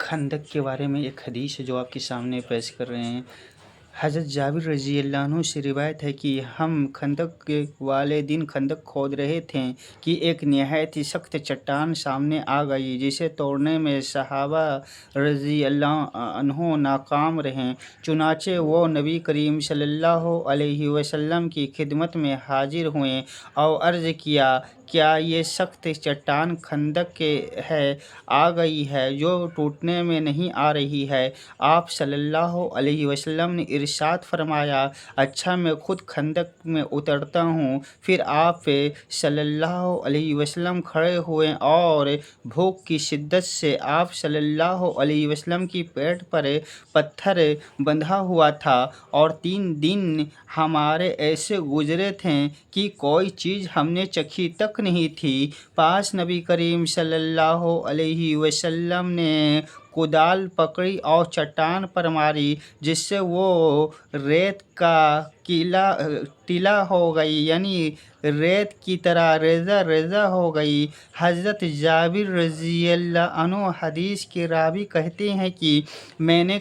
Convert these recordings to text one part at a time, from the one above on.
खंदक के बारे में एक हदीस है जो आपके सामने पेश कर रहे हैं। हज़रत जाबिर रज़ी अल्लाह अन्हु से रिवायत है कि हम खंदक के वाले दिन खंदक खोद रहे थे कि एक निहायत ही सख्त चट्टान सामने आ गई, जिसे तोड़ने में सहाबा रज़ी अल्लाह अन्हु नाकाम रहे। चुनाचे वो नबी करीम सल्लल्लाहु अलैहि वसल्लम की खिदमत में हाजिर हुए और अर्ज़ किया, क्या ये सख्त चट्टान खंदक के है आ गई है जो टूटने में नहीं आ रही है। आप सल्लल्लाहु अलैहि वसल्लम ने इरशाद फरमाया, अच्छा मैं खुद खंदक में उतरता हूँ। फिर आप सल्लल्लाहु अलैहि वसल्लम खड़े हुए और भूख की शिद्दत से आप सल्लल्लाहु अलैहि वसल्लम की पेट पर पत्थर बंधा हुआ था और 3 दिन हमारे ऐसे गुजरे थे कि कोई चीज़ हमने चखी तक नहीं थी। पास नबी करीम सल्लल्लाहु अलैहि वसल्लम ने कुदाल पकड़ी और चट्टान पर मारी, जिससे वो रेत का टीला हो गई, यानी रेत की तरह रेज़ा रेज़ा हो गई। हज़रत जाबिर रज़ी अल्लाह अन्हु हदीस के रावी कहते हैं कि मैंने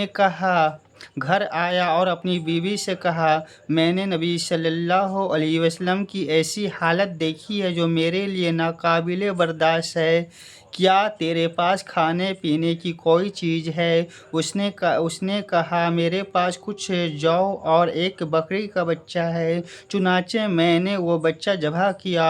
कहा घर आया और अपनी बीवी से कहा, मैंने नबी सल्लल्लाहु अलैहि वसल्लम की ऐसी हालत देखी है जो मेरे लिए नाकाबिले बर्दाश्त है। क्या तेरे पास खाने पीने की कोई चीज़ है? उसने कहा, मेरे पास कुछ जौ और एक बकरी का बच्चा है। चुनाचे मैंने वो बच्चा ज़बह किया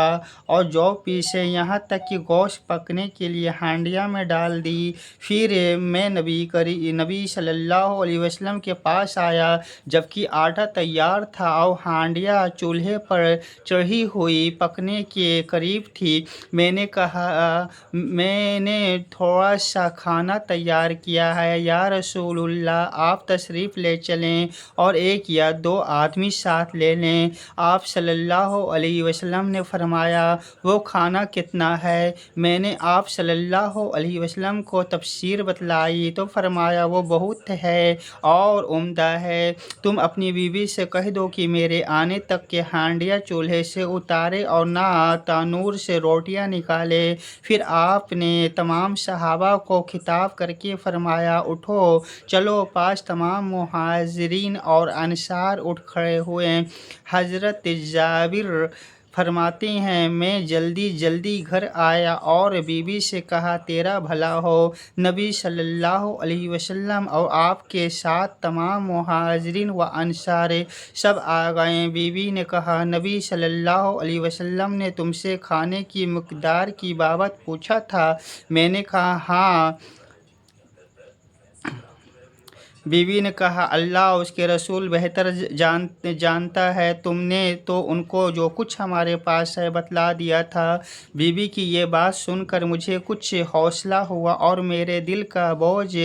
और जौ पीसे, यहाँ तक कि गोश्त पकने के लिए हांडिया में डाल दी। फिर मैं नबी सल्लल्लाहु अलैहि वसल्लम के पास आया जबकि आटा तैयार था और हांडिया चूल्हे पर चढ़ी हुई पकने के करीब थी। मैंने कहा, मैंने थोड़ा सा खाना तैयार किया है, या रसूलुल्लाह आप तशरीफ़ ले चलें और 1 या 2 आदमी साथ ले लें। आप सल्लल्लाहु अलैहि वसल्लम ने फरमाया, वो खाना कितना है? मैंने आप सल्लल्लाहु अलैहि वसल्लम को तफसीर बतलाई तो फरमाया, वो बहुत है और उम्दा है। तुम अपनी बीवी से कह दो कि मेरे आने तक के हांडिया चूल्हे से उतारे और ना तनूर से रोटियां निकाले। फिर आपने तमाम सहाबा को खिताब करके फरमाया, उठो चलो। पास तमाम मुहाजिरीन और अंसार उठ खड़े हुए। हज़रत जाबिर फरमाते हैं, मैं जल्दी घर आया और बीवी से कहा, तेरा भला हो। नबी सल्लल्लाहु अलैहि वसल्लम और आपके साथ तमाम मुहाजिरीन व अंसार सब आ गए। बीवी ने कहा, नबी सल्लल्लाहु अलैहि वसल्लम ने तुमसे खाने की मिक़दार की बाबत पूछा था? मैंने कहा, हाँ। बीवी ने कहा, अल्लाह उसके रसूल बेहतर जानता है, तुमने तो उनको जो कुछ हमारे पास है बतला दिया था। बीवी की ये बात सुनकर मुझे कुछ हौसला हुआ और मेरे दिल का बोझ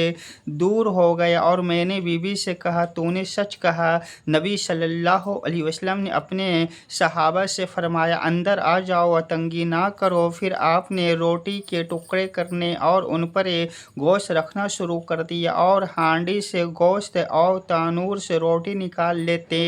दूर हो गया और मैंने बीवी से कहा, तूने सच कहा। नबी सल्लल्लाहु अलैहि वसल्लम ने अपने सहाबा से फरमाया, अंदर आ जाओ, तंगी ना करो। फिर आपने रोटी के टुकड़े करने और उन पर गोश्त रखना शुरू कर दिया और हांडी से गोश्त और तनूर से रोटी निकाल लेते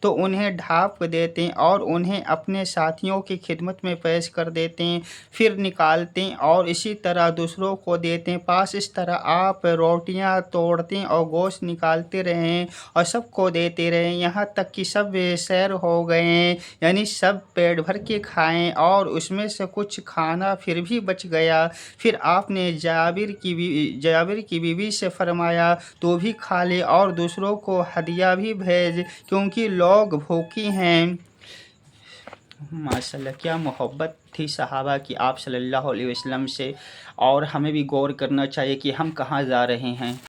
तो उन्हें ढाँप देते और उन्हें अपने साथियों की खिदमत में पेश कर देते, फिर निकालते और इसी तरह दूसरों को देते। पास इस तरह आप रोटियां तोड़ते और गोश्त निकालते रहें और सबको देते रहें, यहाँ तक कि सब सैर हो गए, यानी सब पेट भर के खाएं और उसमें से कुछ खाना फिर भी बच गया। फिर आपने जाबिर की बीवी से फरमाया, तू भी खा ले और दूसरों को हदिया भी भेज, क्योंकि लोग भूखे हैं। माशाल्लाह, क्या मोहब्बत थी सहाबा की आप सल्लल्लाहु अलैहि वसल्लम से। और हमें भी गौर करना चाहिए कि हम कहाँ जा रहे हैं।